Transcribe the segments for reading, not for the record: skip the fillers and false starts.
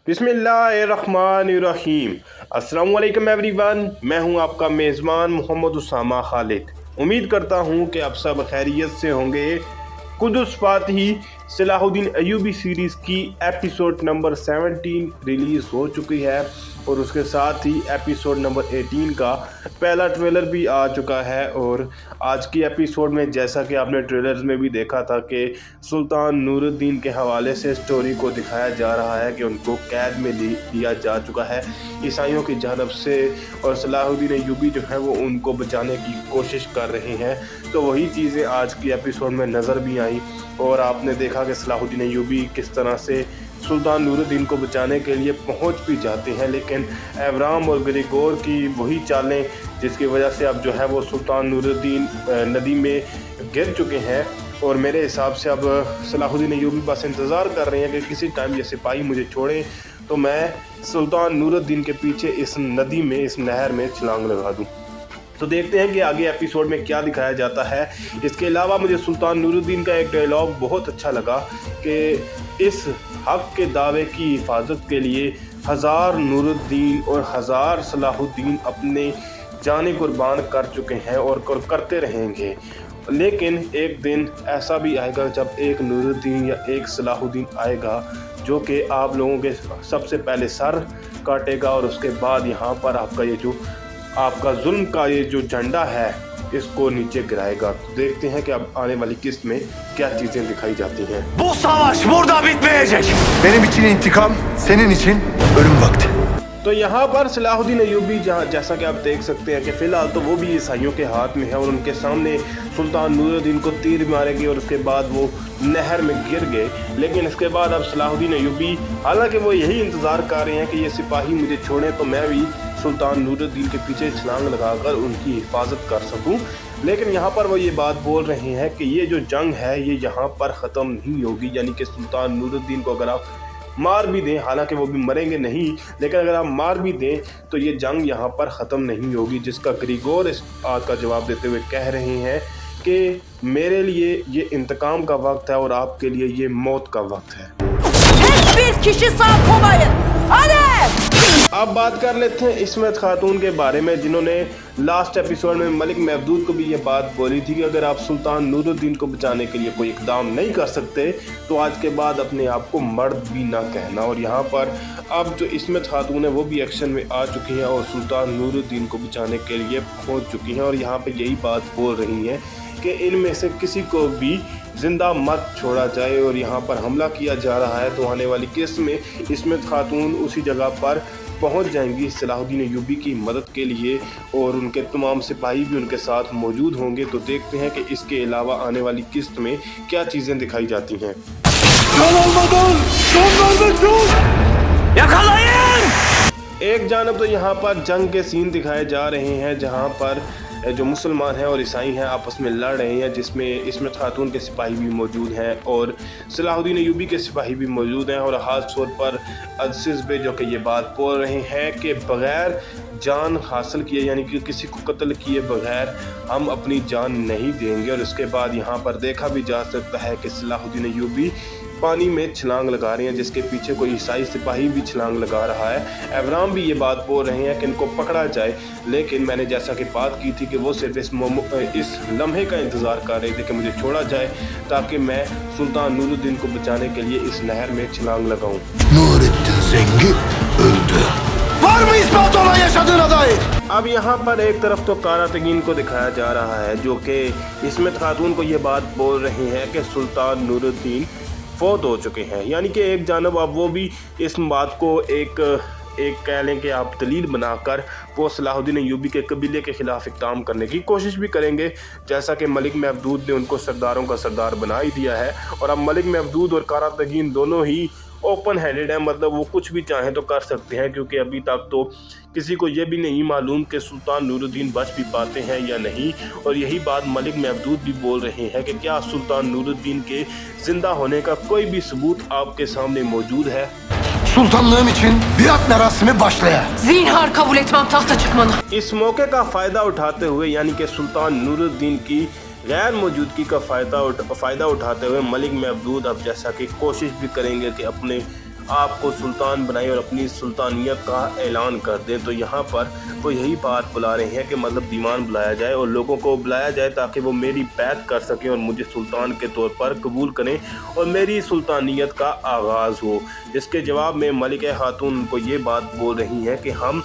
बिस्मिल्लाहिर्रहमानिर्रहीम। अस्सलाम वालेकुम एवरीवन, मैं हूं आपका मेज़बान मोहम्मद उसामा खालिद। उम्मीद करता हूं कि आप सब खैरियत से होंगे। कुदस फातही सलाहुद्दीन अय्यूबी सीरीज़ की एपिसोड नंबर 17 रिलीज़ हो चुकी है और उसके साथ ही एपिसोड नंबर 18 का पहला ट्रेलर भी आ चुका है। और आज की एपिसोड में जैसा कि आपने ट्रेलर्स में भी देखा था कि सुल्तान नूरुद्दीन के हवाले से स्टोरी को दिखाया जा रहा है कि उनको कैद में लिया जा चुका है ईसाइयों की जानब से, और सलाहुद्दीन अय्यूबी जो है वो उनको बचाने की कोशिश कर रहे हैं। तो वही चीज़ें आज की एपिसोड में नज़र भी आई और आपने देखा कि सलाहुद्दीन अय्यूबी किस तरह से सुल्तान नूरुद्दीन को बचाने के लिए पहुंच भी जाते हैं, लेकिन एवराम और ग्रेगोर की वही चालें जिसकी वजह से अब जो है वो सुल्तान नूरुद्दीन नदी में गिर चुके हैं। और मेरे हिसाब से अब सलाहुद्दीन अय्यूबी बस इंतज़ार कर रहे हैं कि किसी टाइम ये सिपाही मुझे छोड़ें तो मैं सुल्तान नूरुद्दीन के पीछे इस नदी में, इस नहर में छलांग लगा दूँ। तो देखते हैं कि आगे एपिसोड में क्या दिखाया जाता है। इसके अलावा मुझे सुल्तान नूरुद्दीन का एक डायलॉग बहुत अच्छा लगा कि इस हक के दावे की हिफाजत के लिए हज़ार नूरुद्दीन और हज़ार सलाहुद्दीन अपने जाने कुर्बान कर चुके हैं और करते रहेंगे, लेकिन एक दिन ऐसा भी आएगा जब एक नूरुद्दीन या एक सलाहुद्दीन आएगा जो कि आप लोगों के सबसे पहले सर काटेगा और उसके बाद यहाँ पर आपका जुल्म का ये जो झंडा है इसको नीचे गिराएगा। तो देखते हैं कि अब आने वाली किस्त में क्या चीज़ें दिखाई जाती हैं। Bu savaş burada bitmeyecek. Benim için intikam, senin için ölüm vakti. तो यहाँ पर सलाहुद्दीन अय्यूबी जैसा कि आप देख सकते हैं कि फ़िलहाल तो वो भी ईसाइयों के हाथ में है और उनके सामने सुल्तान नूरुद्दीन को तीर मारेंगे और उसके बाद वो नहर में गिर गए। लेकिन इसके बाद अब सलाहुद्दीन अय्यूबी, हालांकि वो यही इंतज़ार कर रहे हैं कि ये सिपाही मुझे छोड़ें तो मैं भी सुल्तान नूरुद्दीन के पीछे छलांग लगाकर उनकी हिफाजत कर सकूं। लेकिन यहाँ पर वो ये बात बोल रहे हैं कि ये जो जंग है ये यहाँ पर ख़त्म नहीं होगी, यानी कि सुल्तान नूरुद्दीन को अगर आप मार भी दें, हालांकि वो भी मरेंगे नहीं, लेकिन अगर आप मार भी दें तो ये जंग यहाँ पर ख़त्म नहीं होगी। जिसका ग्रेगोर इस बात का जवाब देते हुए कह रहे हैं कि मेरे लिए ये इंतकाम का वक्त है और आपके लिए ये मौत का वक्त है। अब बात कर लेते हैं इस्मत खातून के बारे में, जिन्होंने लास्ट एपिसोड में मलिक महदूद को भी ये बात बोली थी कि अगर आप सुल्तान नूरुद्दीन को बचाने के लिए कोई इकदाम नहीं कर सकते तो आज के बाद अपने आप को मर्द भी ना कहना। और यहाँ पर अब जो इस्मत खातून है वो भी एक्शन में आ चुकी हैं और सुल्तान नूरुद्दीन को बचाने के लिए पहुँच चुकी हैं और यहाँ पर यही बात बोल रही हैं कि इनमें से किसी को भी जिंदा मत छोड़ा जाए। और यहाँ पर हमला किया जा रहा है तो आने वाली किस्त में इस्मत खातून उसी जगह पर पहुंच जाएंगी सलाहुद्दीन अय्यूबी की मदद के लिए और उनके तमाम सिपाही भी उनके साथ मौजूद होंगे। तो देखते हैं कि इसके अलावा आने वाली किस्त में क्या चीज़ें दिखाई जाती हैं। एक जानब तो यहाँ पर जंग के सीन दिखाए जा रहे हैं जहाँ पर जो मुसलमान हैं और ईसाई हैं आपस में लड़ रहे हैं, जिसमें इस्मत खातून के सिपाही भी मौजूद हैं और सलाहुद्दीन अय्यूबी के सिपाही भी मौजूद हैं। और ख़ास तौर पर अज़ीज़ बे जो कि ये बात बोल रहे हैं कि बग़ैर जान हासिल किए, यानी कि किसी को कत्ल किए बगैर हम अपनी जान नहीं देंगे। और इसके बाद यहाँ पर देखा भी जा सकता है कि सलाहुद्दीन अय्यूबी पानी में छलांग लगा रहे हैं, जिसके पीछे कोई ईसाई सिपाही भी छलांग लगा रहा है। एवराम भी ये बात बोल रहे हैं कि इनको पकड़ा जाए, लेकिन मैंने जैसा कि बात की थी कि वो सिर्फ इस लम्हे का इंतज़ार कर रहे थे कि मुझे छोड़ा जाए ताकि मैं सुल्तान नूरुद्दीन को बचाने के लिए इस नहर में छलांग लगाऊं। अब यहाँ पर एक तरफ तो कारातगीन को दिखाया जा रहा है जो कि इस्मत खातून को ये बात बोल रहे हैं कि सुल्तान नूरुद्दीन फौत हो चुके हैं, यानी कि एक जानब अब वो भी इस बात को एक कह लें कि आप दलील बनाकर वो सलाहुद्दीन अय्यूबी के कबीले के ख़िलाफ़ इक़दाम करने की कोशिश भी करेंगे, जैसा कि मलिक महदूद ने उनको सरदारों का सरदार बना ही दिया है। और अब मलिक महदूद और कारातगीन दोनों ही ओपन हैंडेड है, मतलब वो कुछ भी चाहें तो कर सकते हैं, क्योंकि अभी तक तो किसी को ये भी नहीं मालूम कि सुल्तान नूरुद्दीन बच भी पाते हैं या नहीं। और यही बात मलिक महदूद भी बोल रहे हैं कि क्या सुल्तान नूरुद्दीन के ज़िंदा होने का कोई भी सबूत आपके सामने मौजूद है। Sultanlığım için biat merasimi başlaya. Zinhar kabul etmem tahta çıkmanı. इस मौके का फ़ायदा उठाते हुए, यानी कि सुल्तान नूरुद्दीन की गैर मौजूदगी का फ़ायदा उठाते हुए मलिक महदूद अब जैसा कि कोशिश भी करेंगे कि अपने आपको सुल्तान बनाए और अपनी सुल्तानियत का ऐलान कर दें। तो यहाँ पर वो यही बात बुला रहे हैं कि मतलब दीवान बुलाया जाए और लोगों को बुलाया जाए ताकि वो मेरी बैत कर सकें और मुझे सुल्तान के तौर पर कबूल करें और मेरी सुल्तानियत का आगाज़ हो। इसके जवाब में मलिका खातून को ये बात बोल रही हैं कि हम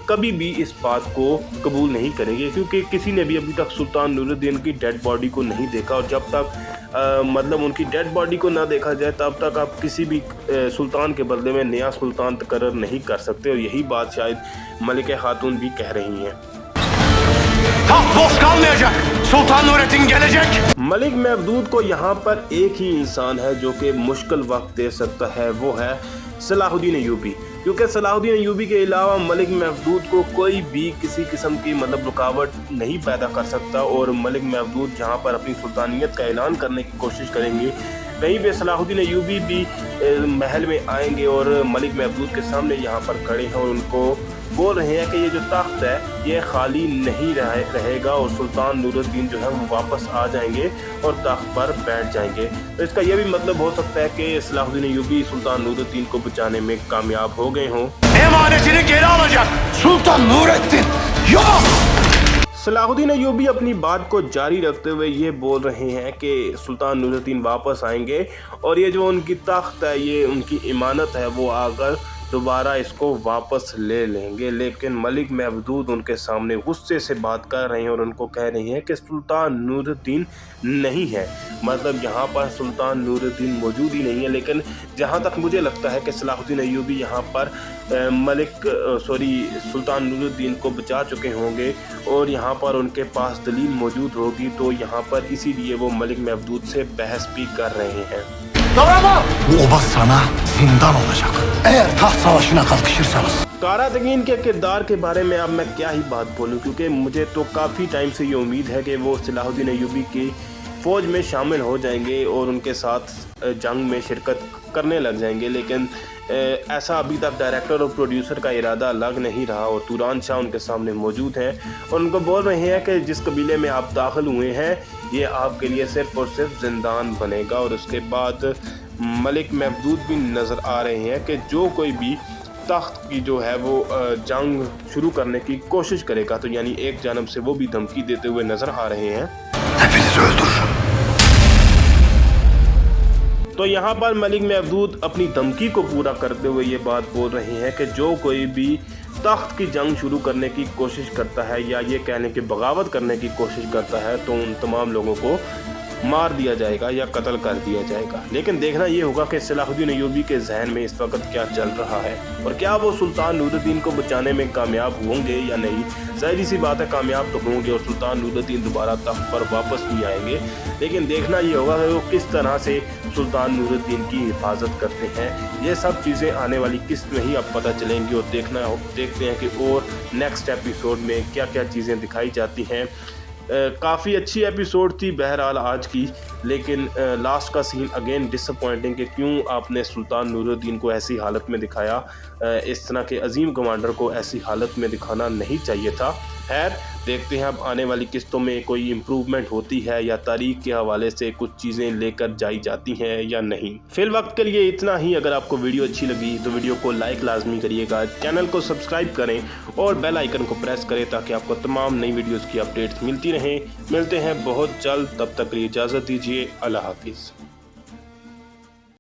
कभी भी इस बात को कबूल नहीं करेंगे, क्योंकि किसी ने भी अभी तक सुल्तान नूरुद्दीन की डेड बॉडी को नहीं देखा और जब तक मतलब उनकी डेड बॉडी को ना देखा जाए तब तक आप किसी भी सुल्तान के बदले में नया सुल्तान तकर्रर नहीं कर सकते। और यही बात शायद मलिका खातून भी कह रही हैं। Taht boş kalmayacak. Sultan Nurettin gelecek. Malik Mahmood को यहाँ पर एक ही इंसान है जो कि मुश्किल वक्त दे सकता है, वो है सलाहुद्दीन अय्यूबी। क्योंकि सलाहुद्दीन अय्यूबी के अलावा मलिक महमूद को कोई भी किसी किस्म की मतलब रुकावट नहीं पैदा कर सकता। और मलिक महमूद जहाँ पर अपनी सुल्तानियत का ऐलान करने की कोशिश करेंगे, वहीं पे सलाहुद्दीन अय्यूबी भी महल में आएंगे और मलिक महमूद के सामने यहाँ पर खड़े हैं और उनको बोल रहे हैं कि ये जो तख्त है ये खाली नहीं रहेगा और सुल्तान नूरुद्दीन जो है वो वापस आ जाएंगे और तख्त पर बैठ जाएंगे। तो इसका ये भी मतलब हो सकता है कि सलाहुद्दीन अय्यूबी सुल्तान नूरुद्दीन को बचाने में कामयाब हो गए हों। Emanetini geri alacak. Sultan Nurettin yok. Salahuddin Ayyubi अपनी बात को जारी रखते हुए ये बोल रहे हैं कि सुल्तान नूरुद्दीन वापस आएंगे और ये जो उनकी तख्त है, ये उनकी इमानत है, वो आकर दोबारा इसको वापस ले लेंगे। लेकिन मलिक महमूद उनके सामने गुस्से से बात कर रहे हैं और उनको कह रहे हैं कि सुल्तान नूरुद्दीन नहीं है, मतलब यहाँ पर सुल्तान नूरुद्दीन मौजूद ही नहीं है। लेकिन जहाँ तक मुझे लगता है कि सलाहुद्दीन अय्यूबी यहाँ पर सुल्तान नूरुद्दीन को बचा चुके होंगे और यहाँ पर उनके पास दलील मौजूद होगी, तो यहाँ पर इसीलिए वो मलिक महमूद से बहस भी कर रहे हैं। Bu oba sana zindan olacak. Eğer taht savaşına kalkışırsanız. कारातगीन के किरदार के बारे में अब मैं क्या ही बात बोलूं, क्योंकि मुझे तो काफ़ी टाइम से ये उम्मीद है कि वो सलाहुद्दीन अय्यूबी की फ़ौज में शामिल हो जाएंगे और उनके साथ जंग में शिरकत करने लग जाएंगे। लेकिन ऐसा अभी तक डायरेक्टर और प्रोड्यूसर का इरादा लग नहीं रहा और तुरान शाह उनके सामने मौजूद हैं और उनको बोल रहे हैं कि जिस कबीले में आप दाखिल हुए हैं ये आपके लिए सिर्फ़ और सिर्फ ज़िंदान बनेगा। और उसके बाद मलिक महमूद भी नज़र आ रहे हैं कि जो कोई भी तख्त की जो है वो जंग शुरू करने की कोशिश करेगा, तो यानी एक जानब से वो भी धमकी देते हुए नज़र आ रहे हैं। Hepinizi öldürürüm. तो यहाँ पर मलिक महमूद अपनी धमकी को पूरा करते हुए ये बात बोल रहे हैं कि जो कोई भी तख्त की जंग शुरू करने की कोशिश करता है या ये कहने की बगावत करने की कोशिश करता है तो उन तमाम लोगों को मार दिया जाएगा या कत्ल कर दिया जाएगा। लेकिन देखना ये होगा कि सलाहुद्दीन अय्यूबी के जहन में इस वक्त क्या चल रहा है और क्या वो सुल्तान नूरुद्दीन को बचाने में कामयाब होंगे या नहीं। ज़ाहिर सी बात है कामयाब तो होंगे और सुल्तान नूरुद्दीन दोबारा तख्त पर वापस भी आएंगे। लेकिन देखना ये होगा कि वो किस तरह से सुल्तान नूरुद्दीन की हिफाजत करते हैं। ये सब चीज़ें आने वाली किस्त में ही अब पता चलेंगी और देखते हैं कि और नेक्स्ट एपिसोड में क्या क्या चीज़ें दिखाई जाती हैं। काफ़ी अच्छी एपिसोड थी बहरहाल आज की, लेकिन लास्ट का सीन अगेन डिसअपॉइंटिंग कि क्यों आपने सुल्तान नूरुद्दीन को ऐसी हालत में दिखाया। इस तरह के अजीम कमांडर को ऐसी हालत में दिखाना नहीं चाहिए था। खैर देखते हैं अब आने वाली किस्तों में कोई इम्प्रूवमेंट होती है या तारीख के हवाले से कुछ चीज़ें लेकर जाई जाती हैं या नहीं। फिल वक्त के लिए इतना ही। अगर आपको वीडियो अच्छी लगी तो वीडियो को लाइक लाजमी करिएगा, चैनल को सब्सक्राइब करें और बेल आइकन को प्रेस करें ताकि आपको तमाम नई वीडियोज़ की अपडेट्स मिलती रहें। मिलते हैं बहुत जल्द, तब तक के लिए इजाज़त दीजिए। अल्लाह हाफिज़।